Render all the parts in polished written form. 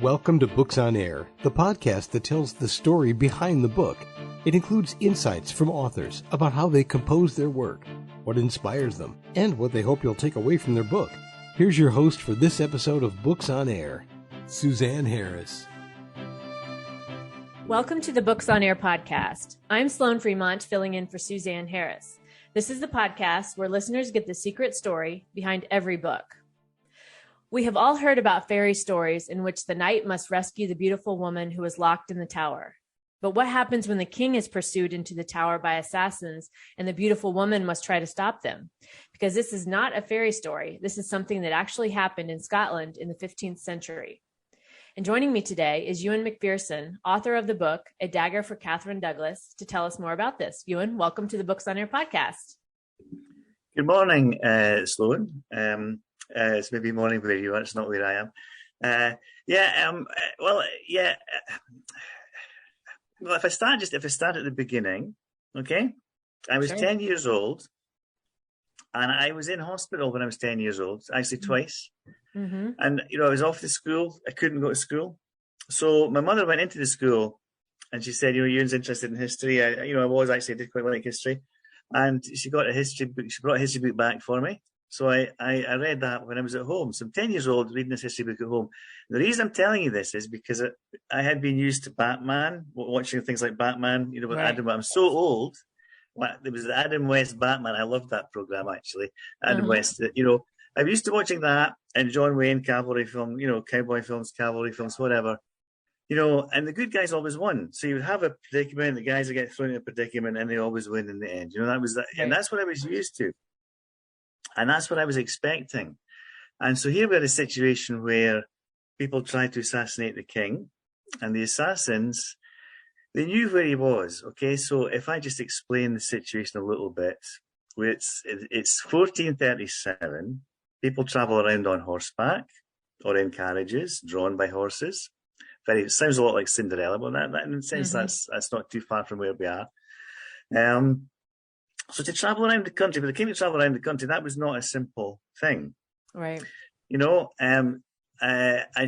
Welcome to Books on Air, the podcast that tells the story behind the book. It includes insights from authors about how they compose their work, what inspires them, and what they hope you'll take away from their book. Here's your host for this episode of Books on Air, Suzanne Harris. Welcome to the Books on Air podcast. I'm Sloan Fremont, filling in for Suzanne Harris. This is the podcast where listeners get the secret story behind every book. We have all heard about fairy stories in which the knight must rescue the beautiful woman who is locked in the tower. But what happens when the king is pursued into the tower by assassins and the beautiful woman must try to stop them? Because this is not a fairy story. This is something that actually happened in Scotland in the 15th century. And joining me today is Euan Macpherson, author of the book, A Dagger for Catherine Douglas, to tell us more about this. Euan, welcome to the Books on Air podcast. Good morning, Sloan. It's maybe morning where you are. It's not where I am. Well, if I start at the beginning, okay. I was 10 years old, and I was in hospital when I was 10 years old, actually twice. Mm-hmm. And I was off to school. I couldn't go to school, so my mother went into the school, and she said, Ewan's interested in history. I did quite like history, and she got a history book. She brought a history book back for me. So I read that when I was at home. So I'm 10 years old reading this history book at home. And the reason I'm telling you this is because I had been used to Batman, watching things like Batman, with right. Adam. I'm so old. There was the Adam West Batman. I loved that program, actually. Adam West, I'm used to watching that and John Wayne cavalry film, cowboy films, cavalry films, whatever. And the good guys always won. So you would have a predicament, the guys that get thrown in a predicament, and they always win in the end. That was that, right. And that's what I was used to. And that's what I was expecting. And so here we had a situation where people tried to assassinate the king, and the assassins, they knew where he was. Okay, so if I just explain the situation a little bit, where it's 1437, people travel around on horseback or in carriages drawn by horses. It sounds a lot like Cinderella, but that in a sense, that's not too far from where we are. So to travel around the country, for the king to travel around the country, that was not a simple thing. Right. And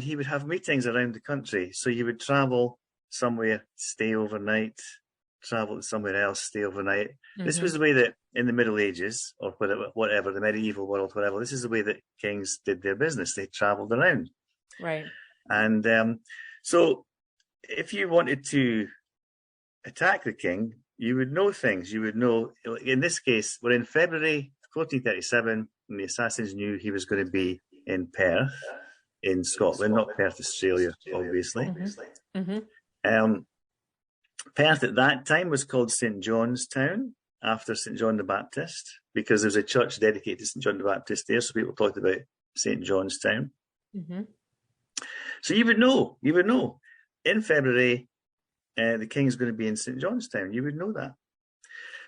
he would have meetings around the country. So you would travel somewhere, stay overnight, travel to somewhere else, stay overnight. Mm-hmm. This was the way that in the Middle Ages, or whatever, the medieval world, whatever, this is the way that kings did their business. They traveled around. Right. And so if you wanted to attack the king, you would know things. You would know, in this case, we're in February 1437, and the assassins knew he was going to be in Perth, in Scotland, not Perth, Australia, obviously. Mm-hmm. Mm-hmm. Perth at that time was called St. John's Town, after St. John the Baptist, because there's a church dedicated to St. John the Baptist there, so people talked about St. John's Town. Mm-hmm. So you would know, in February, the king's going to be in St. Johnstown. You would know that.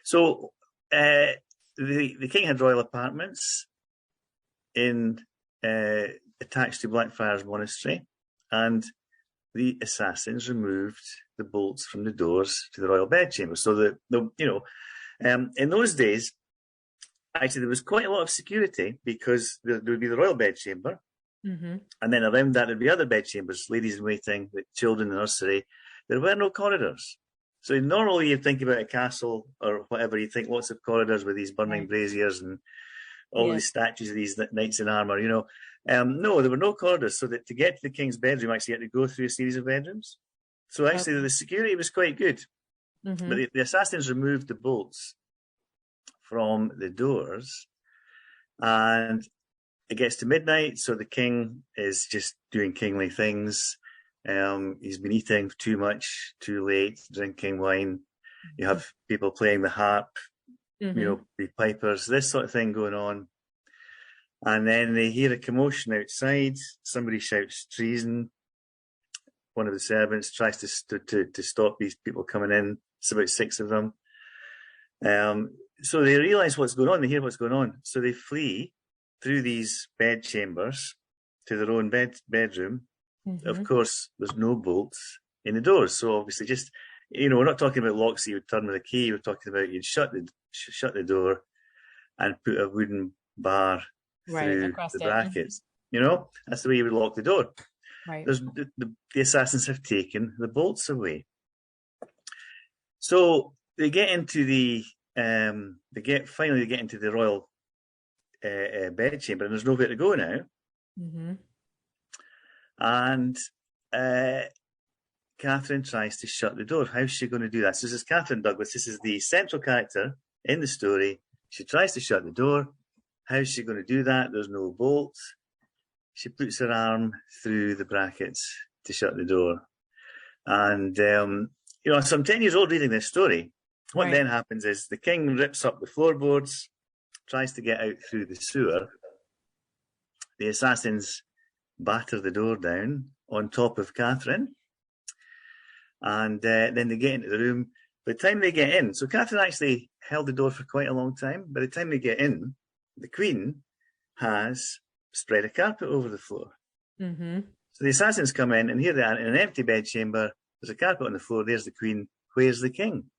So the king had royal apartments attached to Blackfriars Monastery, and the assassins removed the bolts from the doors to the royal bedchamber. So in those days, actually there was quite a lot of security, because there would be the royal bedchamber, and then around that there'd be other bedchambers, ladies in waiting, the children in the nursery. There were no corridors. So normally you think about a castle or whatever, you think lots of corridors with these burning braziers and all these statues of these knights in armour, No, there were no corridors. So that to get to the king's bedroom, actually you had to go through a series of bedrooms. So actually the security was quite good. Mm-hmm. But the assassins removed the bolts from the doors, and it gets to midnight. So the king is just doing kingly things. He's been eating too much, too late, drinking wine. You have people playing the harp, the pipers, this sort of thing going on. And then they hear a commotion outside. Somebody shouts treason. One of the servants tries to stop these people coming in. It's about 6 of them. So they realise what's going on. They hear what's going on. So they flee through these bedchambers to their own bedroom. Mm-hmm. Of course, there's no bolts in the doors. So obviously we're not talking about locks that you would turn with a key. We're talking about you'd shut the door and put a wooden bar through the brackets. That's the way you would lock the door. Right. the assassins have taken the bolts away. So they get into finally get into the royal bedchamber, and there's nowhere to go now. Mm-hmm. And Catherine tries to shut the door. How's she going to do that? So this is Catherine Douglas. This is the central character in the story. She tries to shut the door. How's she going to do that? There's no bolt. She puts her arm through the brackets to shut the door. And, so I'm 10 years old reading this story. What then happens is the king rips up the floorboards, tries to get out through the sewer. The assassins batter the door down on top of Catherine. And then they get into the room. By the time they get in, so Catherine actually held the door for quite a long time. By the time they get in, the Queen has spread a carpet over the floor. Mm-hmm. So the assassins come in, and here they are in an empty bedchamber. There's a carpet on the floor. There's the Queen. Where's the King?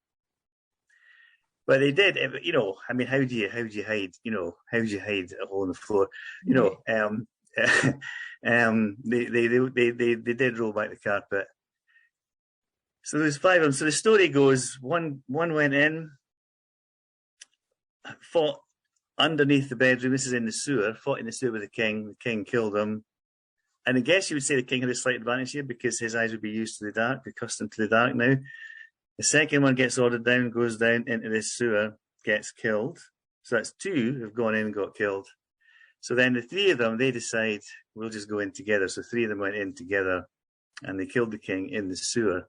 But they did, how do you hide? How do you hide a hole in the floor? They did roll back the carpet. So there's 5 of them. So the story goes: one went in, fought underneath the bedroom. This is in the sewer. Fought in the sewer with the king. The king killed him. And I guess you would say the king had a slight advantage here because his eyes would be used to the dark, accustomed to the dark now. The second one gets ordered down, goes down into this sewer, gets killed. So that's 2 who've gone in and got killed. So then the 3 of them, they decide, we'll just go in together. So 3 of them went in together and they killed the king in the sewer.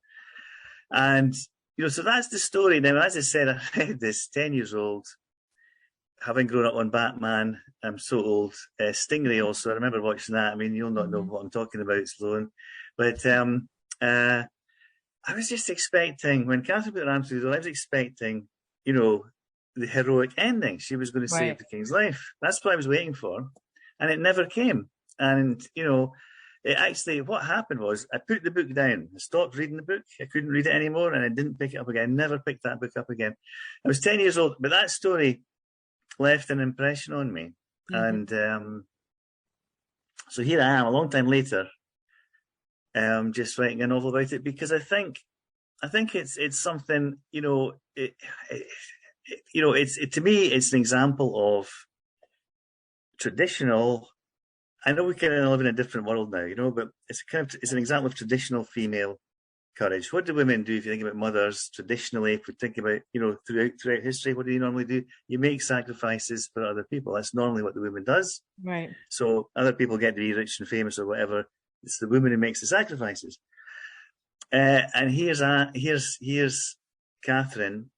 And, so that's the story. Now, as I said, I read this 10 years old, having grown up on Batman. I'm so old. Stingray also, I remember watching that. I mean, you'll not know what I'm talking about, Sloan. But I was just expecting, when Catherine put her arm through the door, I was expecting, the heroic ending. She was going to save the king's life. That's what I was waiting for. And it never came. And, it actually, what happened was I put the book down. I stopped reading the book. I couldn't read it anymore, and I didn't pick it up again. I never picked that book up again. I was 10 years old, but that story left an impression on me. Mm-hmm. And so here I am, a long time later, just writing a novel about it, because I think it's something, to me, it's an example of traditional. I know we kind of live in a different world now, but it's an example of traditional female courage. What do women do? If you think about mothers traditionally, if we think about, throughout history, what do you normally do? You make sacrifices for other people. That's normally what the woman does. Right. So other people get to be rich and famous or whatever. It's the woman who makes the sacrifices. And here's Catherine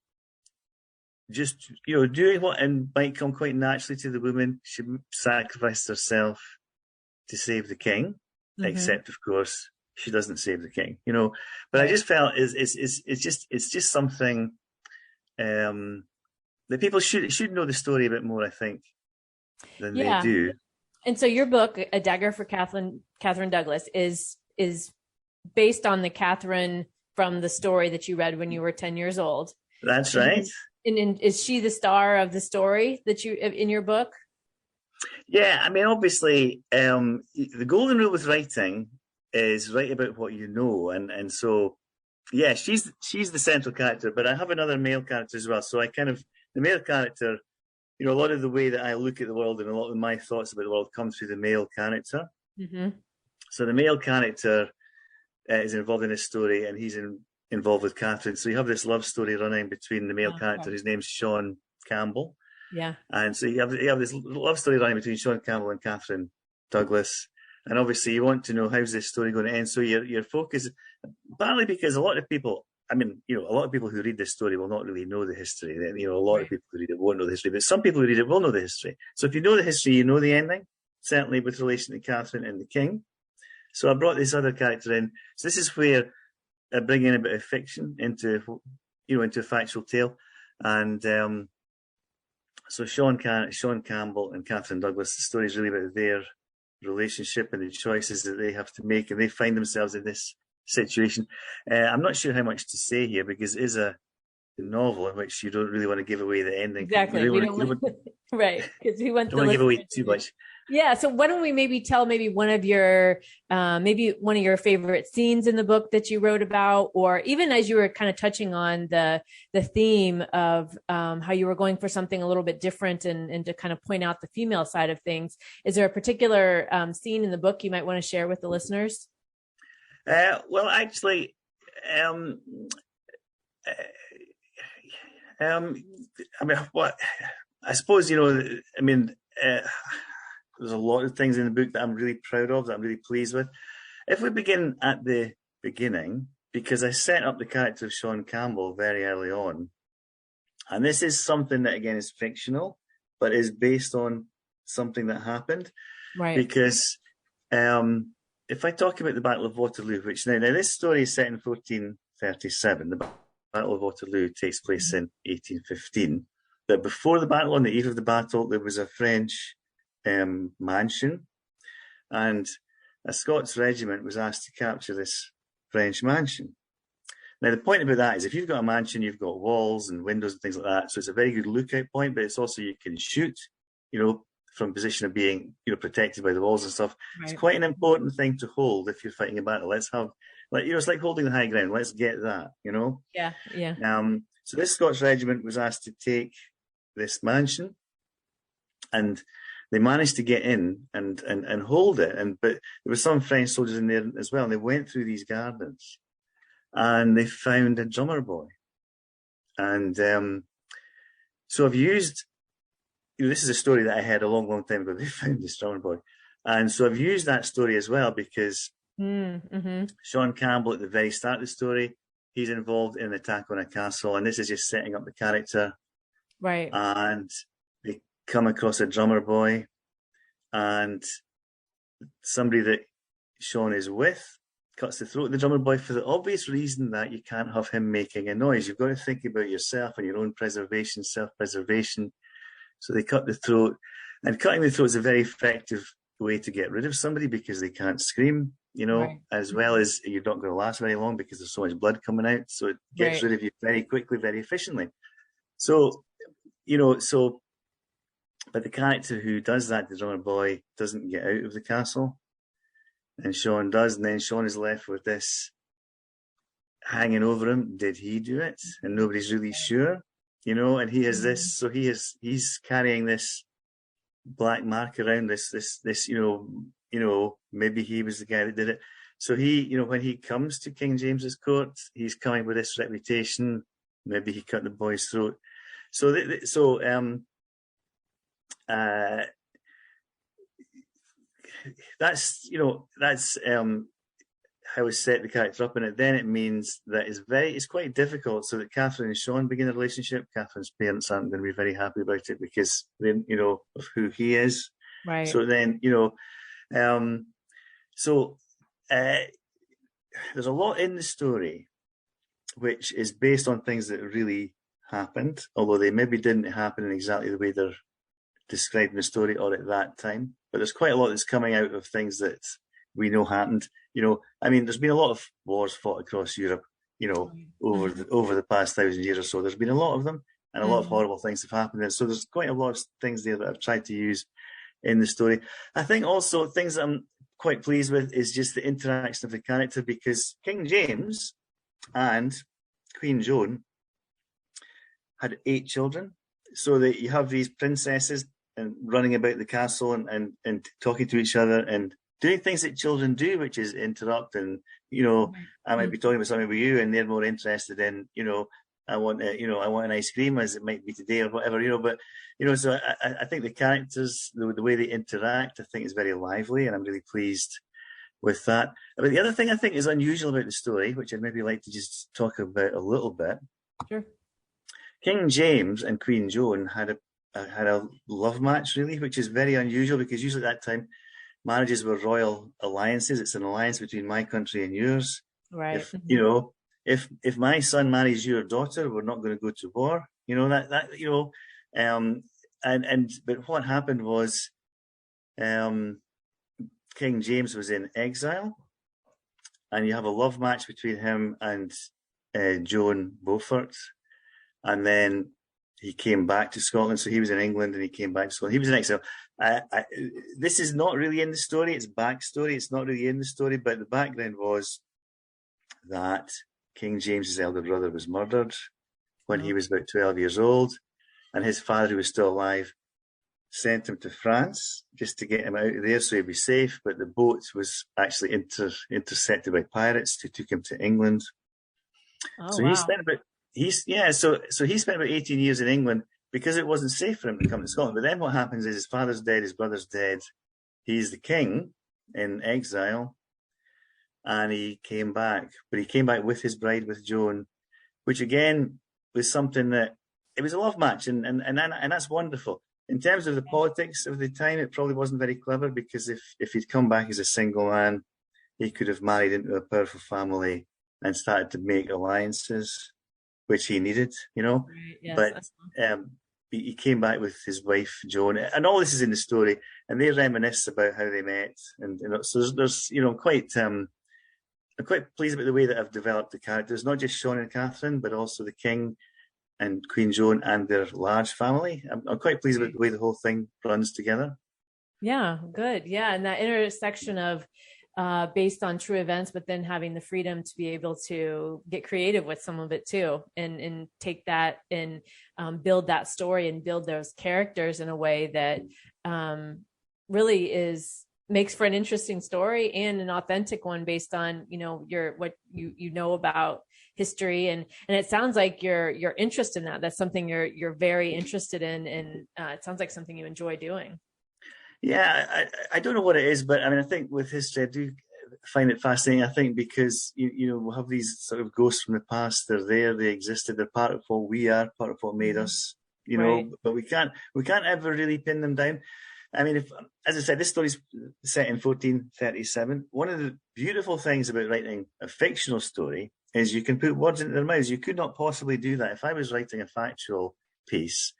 just, doing what might come quite naturally to the woman. She sacrificed herself to save the king, except of course she doesn't save the king, But I just felt it's just something that people should know the story a bit more, I think, than they do. And so your book, A Dagger for Catherine Douglas, is based on the Catherine from the story that you read when you were 10 years old. That's right. And is she the star of the story that you in your book? Yeah, I mean, obviously, the golden rule with writing is write about what you know, and so, yeah, she's the central character, but I have another male character as well. So the male character, a lot of the way that I look at the world and a lot of my thoughts about the world come through the male character. Mm-hmm. So the male character is involved in this story, and he's involved with Catherine. So you have this love story running between the male character. His name's Sean Campbell. Yeah. And so you have this love story running between Sean Campbell and Catherine Douglas. And obviously you want to know, how's this story going to end? So your focus, partly because a lot of people who read this story will not really know the history. A lot of people who read it won't know the history, but some people who read it will know the history. So if you know the history, you know the ending, certainly with relation to Catherine and the king. So I brought this other character in. So this is where I bring in a bit of fiction into a factual tale. And so Sean Campbell and Catherine Douglas, the story is really about their relationship and the choices that they have to make, and they find themselves in this situation. I'm not sure how much to say here, because it is a novel in which you don't really want to give away the ending. Exactly. Right. Because we want to give away too much. Yeah. So why don't we maybe tell one of your favorite scenes in the book that you wrote about, or even as you were kind of touching on the theme of how you were going for something a little bit different and to kind of point out the female side of things. Is there a particular scene in the book you might want to share with the listeners? Well, actually, I mean, what I suppose I mean. There's a lot of things in the book that I'm really proud of, that I'm really pleased with. If we begin at the beginning, because I set up the character of Sean Campbell very early on, and this is something that, again, is fictional, but is based on something that happened. Right. Because if I talk about the Battle of Waterloo, which now this story is set in 1437, the Battle of Waterloo takes place in 1815. But before the battle, on the eve of the battle, there was a French mansion, and a Scots regiment was asked to capture this French mansion. Now, the point about that is, if you've got a mansion, you've got walls and windows and things like that, so it's a very good lookout point, but it's also, you can shoot, from a position of being, protected by the walls and stuff. Right. It's quite an important thing to hold if you're fighting a battle. Let's have, it's like holding the high ground. Let's get that, Yeah, yeah. So this Scots regiment was asked to take this mansion, and they managed to get in and hold it. But there were some French soldiers in there as well. And they went through these gardens and they found a drummer boy. And so I've used, this is a story that I had a long, long time ago. They found this drummer boy. And so I've used that story as well, because Sean Campbell, at the very start of the story, he's involved in an attack on a castle. And this is just setting up the character. Right. And they come across a drummer boy, and somebody that Sean is with cuts the throat of the drummer boy for the obvious reason that you can't have him making a noise. You've got to think about yourself and your own preservation, self-preservation. So they cut the throat, and cutting the throat is a very effective way to get rid of somebody, because they can't scream, right. As well as you're not going to last very long because there's so much blood coming out. So it gets rid of you very quickly, very efficiently. So, but the character who does that, the drummer boy, doesn't get out of the castle, and Sean does, and then Sean is left with this hanging over him. Did he do it? And nobody's really sure, and he has this, so he's carrying this black mark around, this, maybe he was the guy that did it. So he, when he comes to King James's court, he's coming with this reputation. Maybe he cut the boy's throat. That's how I set the character up, and then it means that it's quite difficult, so that Catherine and Sean begin a relationship. Catherine's parents aren't going to be very happy about it because they, of who he is. Right. So then, there's a lot in the story which is based on things that really happened, although they maybe didn't happen in exactly the way they're described in the story or at that time. But there's quite a lot that's coming out of things that we know happened. There's been a lot of wars fought across Europe, over the past 1,000 years or so. There's been a lot of them, and a lot of horrible things have happened. And so there's quite a lot of things there that I've tried to use in the story. I think also things that I'm quite pleased with is just the interaction of the character, because King James and Queen Joan had 8 children. So that you have these princesses and running about the castle and talking to each other and doing things that children do, which is interrupt. And, I might be talking about something with you and they're more interested in, I want an ice cream, as it might be today or whatever, but, so I think the characters, the way they interact, I think is very lively, and I'm really pleased with that. But the other thing I think is unusual about the story, which I'd maybe like to just talk about a little bit. Sure. King James and Queen Joan had a love match, really, which is very unusual, because usually at that time marriages were royal alliances. It's an alliance between my country and yours. Right. If my son marries your daughter, we're not going to go to war. But what happened was, King James was in exile, and you have a love match between him and Joan Beaufort. And then he came back to Scotland. So he was in England and he came back to Scotland. He was in exile. This is not really in the story. It's backstory. It's not really in the story, but the background was that King James's elder brother was murdered when he was about 12 years old, and his father, who was still alive, sent him to France just to get him out of there so he'd be safe. But the boat was actually intercepted by pirates who took him to England. So he spent about he spent about 18 years in England because it wasn't safe for him to come to Scotland. But then what happens is his father's dead, his brother's dead. He's the king in exile, and he came back. But he came back with his bride, with Joan, which again was something that it was a love match, and that's wonderful. In terms of the politics of the time, it probably wasn't very clever, because if he'd come back as a single man, he could have married into a powerful family and started to make alliances, which he needed, Right, yes, but he came back with his wife, Joan, and all this is in the story, and they reminisce about how they met. And so there's I'm quite pleased about the way that I've developed the characters, not just Sean and Catherine, but also the king and Queen Joan and their large family. I'm quite pleased with the way the whole thing runs together. Yeah, good. Yeah, and that intersection of based on true events, but then having the freedom to be able to get creative with some of it too, and take that and build that story and build those characters in a way that really makes for an interesting story and an authentic one based on what you know about history, and it sounds like your interest in that's something you're very interested in, and it sounds like something you enjoy doing. Yeah, I don't know what it is, but I mean, I think with history, I do find it fascinating. I think because we'll have these sort of ghosts from the past. They're there, they existed, they're part of what we are, part of what made us. Right. But we can't ever really pin them down. I mean, as I said, this story's set in 1437. One of the beautiful things about writing a fictional story is you can put words into their mouths. You could not possibly do that if I was writing a factual piece.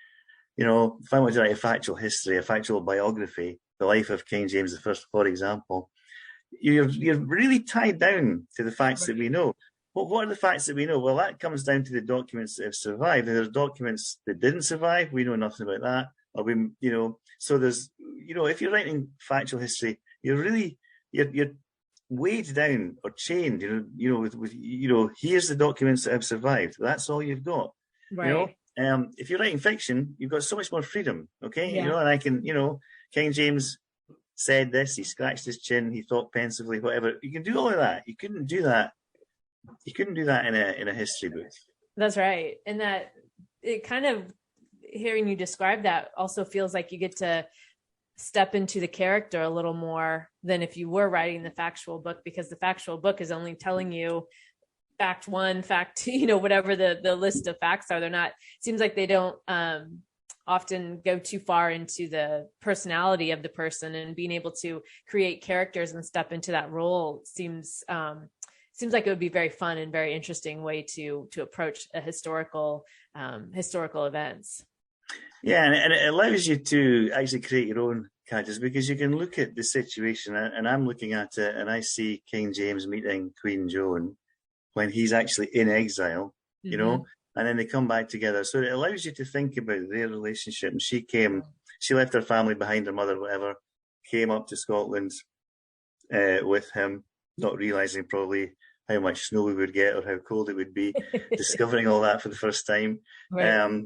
If I wanted to write a factual history, a factual biography, the life of King James I, for example, you're really tied down to the facts that we know. Well, what are the facts that we know? Well, that comes down to the documents that have survived. And there's documents that didn't survive. We know nothing about that. So there's, if you're writing factual history, you're weighed down or chained, here's the documents that have survived. That's all you've got. Right. If you're writing fiction, you've got so much more freedom. Okay. Yeah. And I can, King James said this, he scratched his chin, he thought pensively, whatever. You can do all of that. You couldn't do that in a history book. That's right. And that it kind of, hearing you describe that, also feels like you get to step into the character a little more than if you were writing the factual book, because the factual book is only telling you fact one, fact two, whatever the list of facts are. They're not, it seems like they don't often go too far into the personality of the person, and being able to create characters and step into that role seems like it would be very fun and very interesting way to approach a historical events. Yeah, and it allows you to actually create your own characters, because you can look at the situation, and I'm looking at it and I see King James meeting Queen Joan when he's actually in exile, and then they come back together. So it allows you to think about their relationship. And she left her family behind, her mother, whatever, came up to Scotland with him, not realizing probably how much snow we would get or how cold it would be, discovering all that for the first time. Right.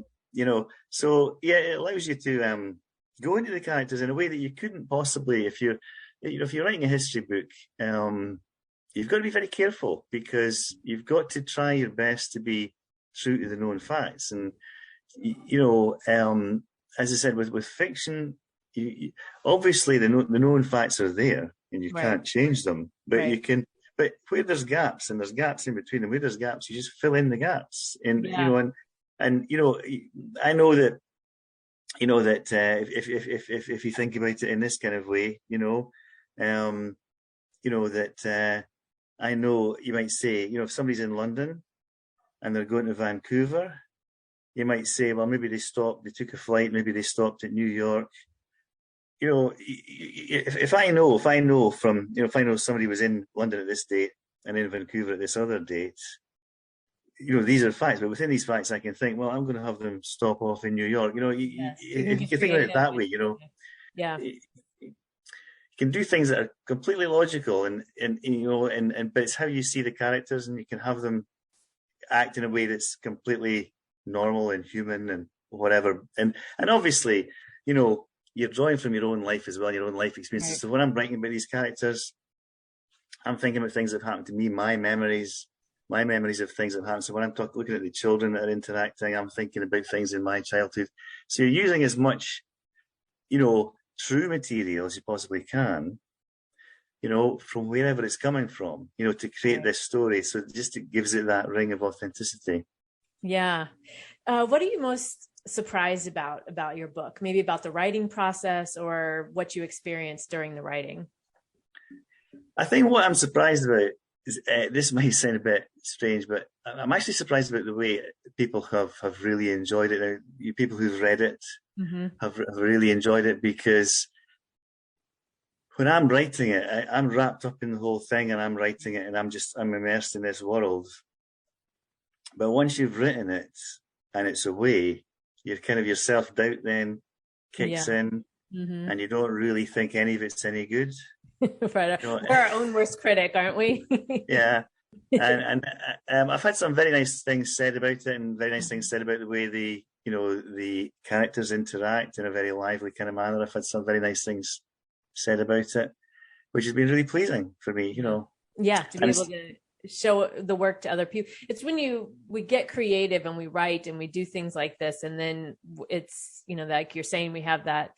So yeah, it allows you to go into the characters in a way that you couldn't possibly if you're writing a history book. You've got to be very careful, because you've got to try your best to be true to the known facts. And as I said, with fiction, obviously the known facts are there, and you can't change them, but you can. But where there's gaps, and there's gaps in between them, where there's gaps, you just fill in the gaps. And I know that if you think about it in this kind of way, I know you might say, if somebody's in London and they're going to Vancouver, you might say, well, maybe they took a flight, maybe they stopped at New York. If I know somebody was in London at this date and in Vancouver at this other date, these are facts, but within these facts, I can think, well, I'm going to have them stop off in New York. If you think about it that way, Yeah. You can do things that are completely logical, and but it's how you see the characters, and you can have them act in a way that's completely normal and human and whatever. And obviously, you're drawing from your own life as well, your own life experiences. Right. So when I'm writing about these characters, I'm thinking about things that have happened to me, my memories of things that have happened. So when I'm looking at the children that are interacting, I'm thinking about things in my childhood. So you're using as much, true material as you possibly can, from wherever it's coming from, to create this story. So it gives it that ring of authenticity. Yeah. What are you most surprised about your book? Maybe about the writing process or what you experienced during the writing? I think what I'm surprised about is, this might sound a bit strange, but I'm actually surprised about the way people have really enjoyed it. Now, people who've read it have really enjoyed it, because when I'm writing it, I'm wrapped up in the whole thing, and I'm writing it, and I'm immersed in this world. But once you've written it and it's away, your self-doubt then kicks in, and you don't really think any of it's any good. Right. We're our own worst critic, aren't we? Yeah. And I've had some very nice things said about it, and very nice things said about the way the characters interact in a very lively kind of manner. I've had some very nice things said about it, which has been really pleasing for me, Yeah, to be able to show the work to other people. It's when we get creative and we write and we do things like this, and then it's, like you're saying, we have that,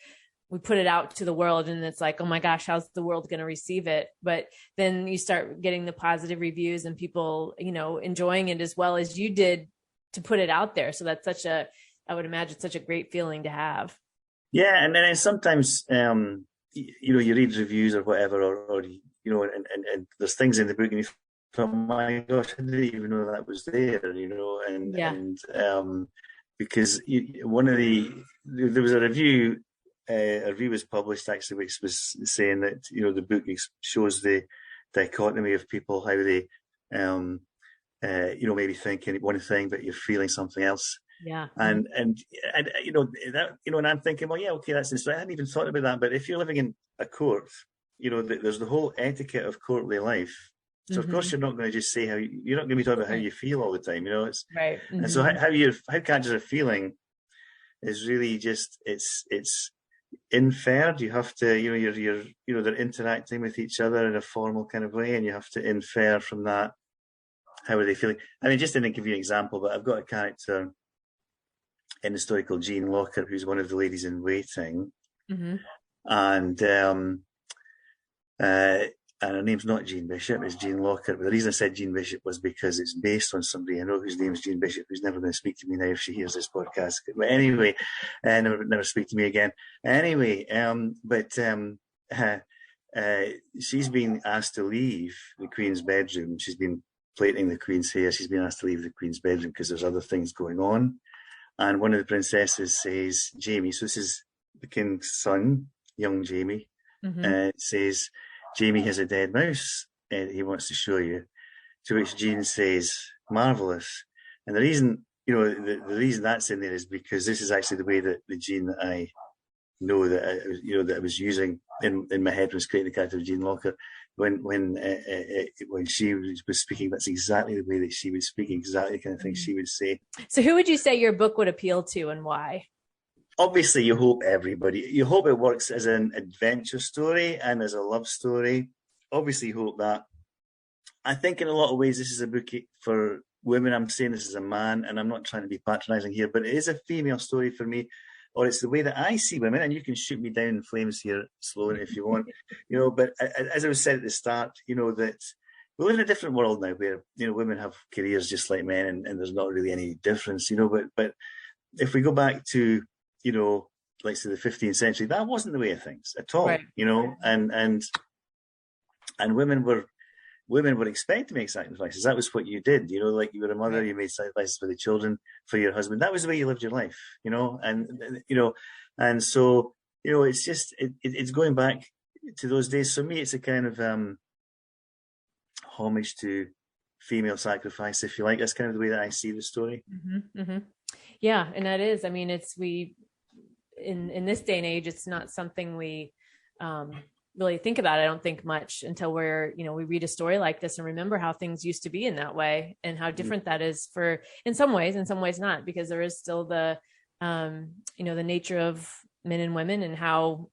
we put it out to the world, and it's like, oh my gosh, how's the world going to receive it? But then you start getting the positive reviews and people, enjoying it as well as you did to put it out there. So that's I would imagine, such a great feeling to have. Yeah. And then sometimes, you read reviews or whatever, or and there's things in the book and you thought, my gosh, I didn't even know that was there, and because there was a review was published actually, which was saying that, the book shows the dichotomy of people, how they, maybe thinking one thing, but you're feeling something else. Yeah. And that, and I'm thinking, well, yeah, okay, that's interesting. I hadn't even thought about that. But if you're living in a court, there's the whole etiquette of courtly life. So of course you're not going to just say you're not going to be talking about how you feel all the time, It's right. And so how characters are feeling is really just it's inferred. You have to, they're interacting with each other in a formal kind of way, and you have to infer from that, how are they feeling? I mean, just to give you an example, but I've got a character in the story called Jean Locker, who's one of the ladies in waiting, and her name's not Jean Bishop, it's Jean Locker. But the reason I said Jean Bishop was because it's based on somebody I know whose name is Jean Bishop, who's never going to speak to me now if she hears this podcast. But anyway, never speak to me again. Anyway, she's been asked to leave the Queen's bedroom. She's been plaiting the Queen's hair. She's been asked to leave the Queen's bedroom because there's other things going on. And one of the princesses says, Jamie, so this is the King's son, young Jamie, says, Jamie has a dead mouse and he wants to show you. To which Jean says, marvellous. And the reason, the reason that's in there is because this is actually the way that the Jean that I know that I was using in my head when I was creating the character of Jean Locker. When she was speaking, that's exactly the way that she would speak, exactly the kind of thing she would say. So who would you say your book would appeal to, and why? Obviously, you hope it works as an adventure story and as a love story. Obviously, you hope that. I think in a lot of ways, this is a book for women. I'm saying this as a man, and I'm not trying to be patronizing here, but it is a female story for me, or it's the way that I see women. And you can shoot me down in flames here, Sloan, if you want, but as I was said at the start, that we live in a different world now where, women have careers just like men, and there's not really any difference, but if we go back to, like say the 15th century, that wasn't the way of things at all, right. And women were expected to make sacrifices. That was what you did, like you were a mother, you made sacrifices for the children, for your husband. That was the way you lived your life, and so, it's just, it's going back to those days. For me, it's a kind of homage to female sacrifice, if you like. That's kind of the way that I see the story. Mm-hmm, mm-hmm. Yeah, and that is, I mean, in this day and age, it's not something we really think about. I don't think much until we read a story like this and remember how things used to be in that way, and how different that is in some ways not, because there is still the nature of men and women and how,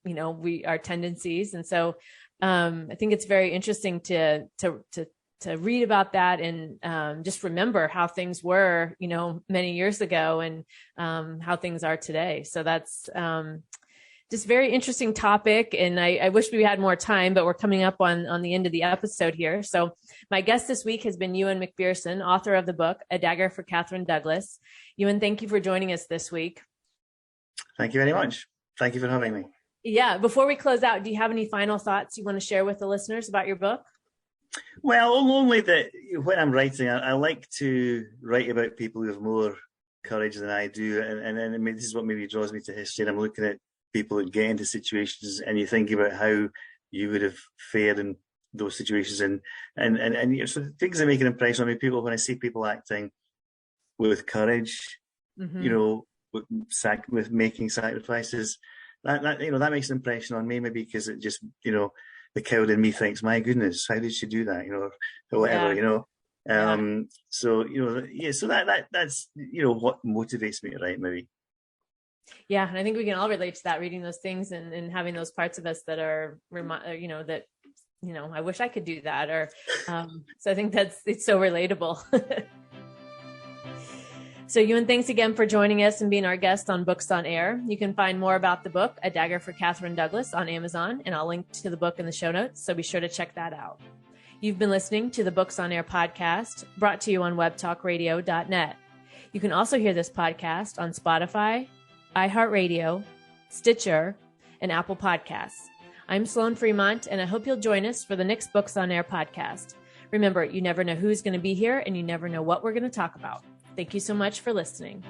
our tendencies. And so I think it's very interesting to read about that and just remember how things were, many years ago, and how things are today. So that's just very interesting topic. And I wish we had more time, but we're coming up on the end of the episode here. So my guest this week has been Euan Macpherson, author of the book, A Dagger for Catherine Douglas. Euan, thank you for joining us this week. Thank you very much. Thank you for having me. Yeah. Before we close out, do you have any final thoughts you want to share with the listeners about your book? Well, only that when I'm writing, I like to write about people who have more courage than I do. And I mean, this is what maybe draws me to history. And I'm looking at people that get into situations, and you think about how you would have fared in those situations. And so things that make an impression on me, when I see people acting with courage, Mm-hmm. With making sacrifices, that makes an impression on me, maybe because it just, the coward in me thinks, my goodness, how did she do that? Or whatever, So, so that's, what motivates me to write, maybe. Yeah. And I think we can all relate to that, reading those things and having those parts of us that are, I wish I could do that. Or, so I think it's so relatable. So Euan, thanks again for joining us and being our guest on Books on Air. You can find more about the book, A Dagger for Catherine Douglas, on Amazon, and I'll link to the book in the show notes, so be sure to check that out. You've been listening to the Books on Air podcast, brought to you on webtalkradio.net. You can also hear this podcast on Spotify, iHeartRadio, Stitcher, and Apple Podcasts. I'm Sloan Fremont, and I hope you'll join us for the next Books on Air podcast. Remember, you never know who's going to be here, and you never know what we're going to talk about. Thank you so much for listening.